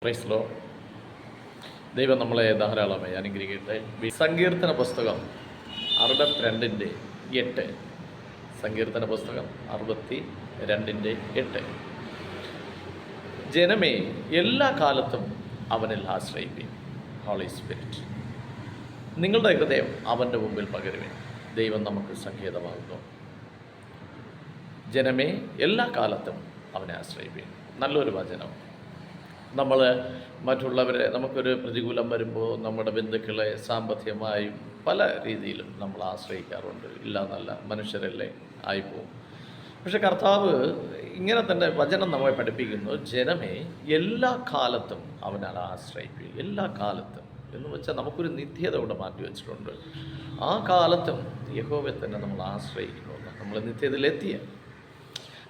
Price law. ദൈവം നമ്മളെ ധാരാളമായി അനുഗ്രഹിക്കട്ടെ. സങ്കീർത്തന പുസ്തകം 62:8. സങ്കീർത്തന പുസ്തകം 62:8. ജനമേ, എല്ലാ കാലത്തും അവനിൽ ആശ്രയിപ്പീൻ. ഹോളി സ്പിരിറ്റ്, നിങ്ങളുടെ ഹൃദയം അവൻ്റെ മുമ്പിൽ പകരുവിൻ. ദൈവം നമുക്ക് സങ്കേതമാകുന്നു. ജനമേ, എല്ലാ കാലത്തും അവനെ ആശ്രയിപ്പീൻ. നല്ലൊരു വചനം. നമ്മൾ മറ്റുള്ളവരെ, നമുക്കൊരു പ്രതികൂലം വരുമ്പോൾ നമ്മുടെ ബന്ധുക്കളെ സാമ്പത്തികമായും പല രീതിയിലും നമ്മൾ ആശ്രയിക്കാറുണ്ട്. ഇല്ല എന്നല്ല, മനുഷ്യരല്ലേ, ആയിപ്പോവും. പക്ഷെ കർത്താവ് ഇങ്ങനെ തന്നെ വചനം നമ്മെ പഠിപ്പിക്കുന്നു. ജനമേ, എല്ലാ കാലത്തും അവനാൽ ആശ്രയിപ്പീൻ. എല്ലാ കാലത്തും എന്ന് വെച്ചാൽ നമുക്കൊരു നിത്യത ഇവിടെ മാറ്റി വെച്ചിട്ടുണ്ട്. ആ കാലത്തും യഹോവയെ തന്നെ നമ്മൾ ആശ്രയിക്കുന്നു. നമ്മൾ നിത്യതയിലെത്തിയ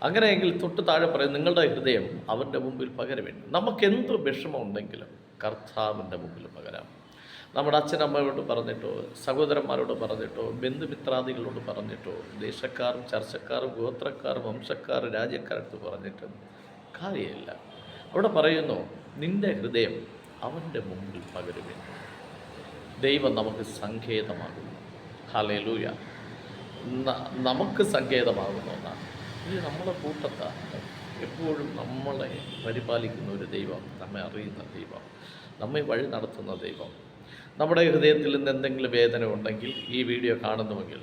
അങ്ങനെയെങ്കിൽ തൊട്ട് താഴെ പറയും, നിങ്ങളുടെ ഹൃദയം അവൻ്റെ മുമ്പിൽ പകരുവേണ്ടി. നമുക്കെന്ത് വിഷമമുണ്ടെങ്കിലും കർത്താവിൻ്റെ മുമ്പിൽ പകരാം. നമ്മുടെ അച്ഛനമ്മയോട് പറഞ്ഞിട്ടോ, സഹോദരന്മാരോട് പറഞ്ഞിട്ടോ, ബന്ധുമിത്രാദികളോട് പറഞ്ഞിട്ടോ, ദേശക്കാരും ചർച്ചക്കാരും ഗോത്രക്കാരും വംശക്കാരും രാജ്യക്കാരടുത്ത് പറഞ്ഞിട്ട് കാര്യമില്ല. അവിടെ പറയുന്നു, നിൻ്റെ ഹൃദയം അവൻ്റെ മുമ്പിൽ പകരുവേണ്ടി. ദൈവം നമുക്ക് സങ്കേതമാകുന്നു. ഹല്ലേലൂയ. നമുക്ക് സങ്കേതമാകുന്ന ഒന്നാണ്. ഇത് നമ്മളെ കൂട്ടത്താണ്. എപ്പോഴും നമ്മളെ പരിപാലിക്കുന്ന ഒരു ദൈവം, നമ്മെ അറിയുന്ന ദൈവം, നമ്മെ വഴി നടത്തുന്ന ദൈവം. നമ്മുടെ ഹൃദയത്തിൽ നിന്ന് എന്തെങ്കിലും വേദന ഉണ്ടെങ്കിൽ ഈ വീഡിയോ കാണുന്നുവെങ്കിൽ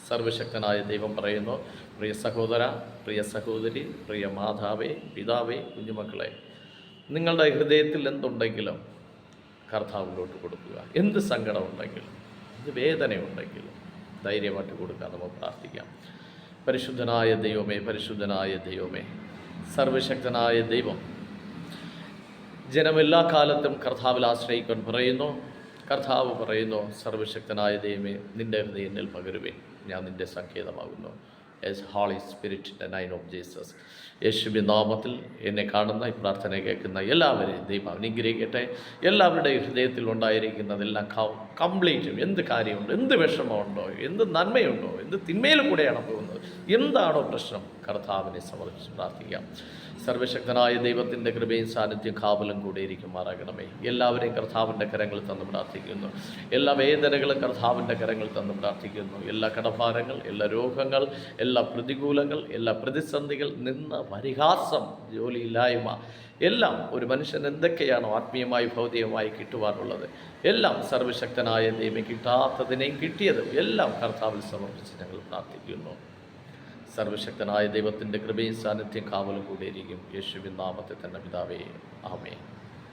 സർവശക്തനായ ദൈവം പറയുന്നു, പ്രിയ സഹോദര, പ്രിയ സഹോദരി, പ്രിയ മാതാവേ, പിതാവേ, കുഞ്ഞുമക്കളെ, നിങ്ങളുടെ ഹൃദയത്തിൽ എന്തുണ്ടെങ്കിലും കർത്താവിലോട്ട് കൊടുക്കുക. എന്ത് സങ്കടം ഉണ്ടെങ്കിലും, എന്ത് വേദനയുണ്ടെങ്കിലും ധൈര്യമായിട്ട് കൊടുക്കാൻ നമുക്ക് പ്രാർത്ഥിക്കാം. പരിശുദ്ധനായ ദൈവമേ, പരിശുദ്ധനായ ദൈവമേ, സർവശക്തനായ ദൈവം, ജനമെല്ലാ കാലത്തും കർത്താവിൽ ആശ്രയിക്കാൻ പറയുന്നു. കർത്താവ് പറയുന്നു, സർവശക്തനായ ദൈവമേ, നിൻ്റെ ഹൃദയം എന്നിൽ പകരുവേൻ, ഞാൻ നിൻ്റെ സങ്കേതമാകുന്നു. Yes holy spirit, the nine of Jesus. യേശുവിൻ നാമത്തിൽ എന്നെ കാണുന്ന ഈ പ്രാർത്ഥന കേൾക്കുന്ന എല്ലാവരെയും ദൈവം അനുഗ്രഹിക്കട്ടെ. എല്ലാവരുടെയും ഹൃദയത്തിൽ ഉണ്ടായിരിക്കുന്നതെല്ലാം കംപ്ലീറ്റും, എന്ത് കാര്യമുണ്ടോ, എന്ത് വിഷമമുണ്ടോ, എന്ത് നന്മയുണ്ടോ, എന്ത് തിന്മയിൽ കൂടെയാണ് പോകുന്നത്, എന്താണോ പ്രശ്നം, കർത്താവിനെ സമർപ്പിച്ച് പ്രാർത്ഥിക്കാം. സർവശക്തനായ ദൈവത്തിൻ്റെ കൃപയും സാന്നിധ്യം കാവലും കൂടെ ഇരിക്കുമാറാകണമേ. എല്ലാവരെയും കർത്താവിൻ്റെ കരങ്ങളിൽ തന്ന് പ്രാർത്ഥിക്കുന്നു. എല്ലാ വേദനകളും കർത്താവിൻ്റെ കരങ്ങളിൽ തന്ന് പ്രാർത്ഥിക്കുന്നു. എല്ലാ കടഭാരങ്ങൾ, എല്ലാ രോഗങ്ങൾ, എല്ലാ പ്രതികൂലങ്ങൾ, എല്ലാ പ്രതിസന്ധികൾ, നിന്ന് പരിഹാസം, ജോലിയില്ലായ്മ, എല്ലാം ഒരു മനുഷ്യൻ എന്തൊക്കെയാണോ ആത്മീയമായി ഭൗതികമായി കിട്ടുവാനുള്ളത് എല്ലാം സർവശക്തനായ ദൈവം കിട്ടാത്തതിനെയും കിട്ടിയതും എല്ലാം കർത്താവിൽ സമർപ്പിച്ച് ഞങ്ങൾ പ്രാർത്ഥിക്കുന്നു. സർവശക്തനായ ദൈവത്തിൻ്റെ കൃപയും സാന്നിധ്യം കാവലും കൂടിയിരിക്കും. യേശുവിൻ നാമത്തിൽ തന്നെ പിതാവേ, ആമേൻ.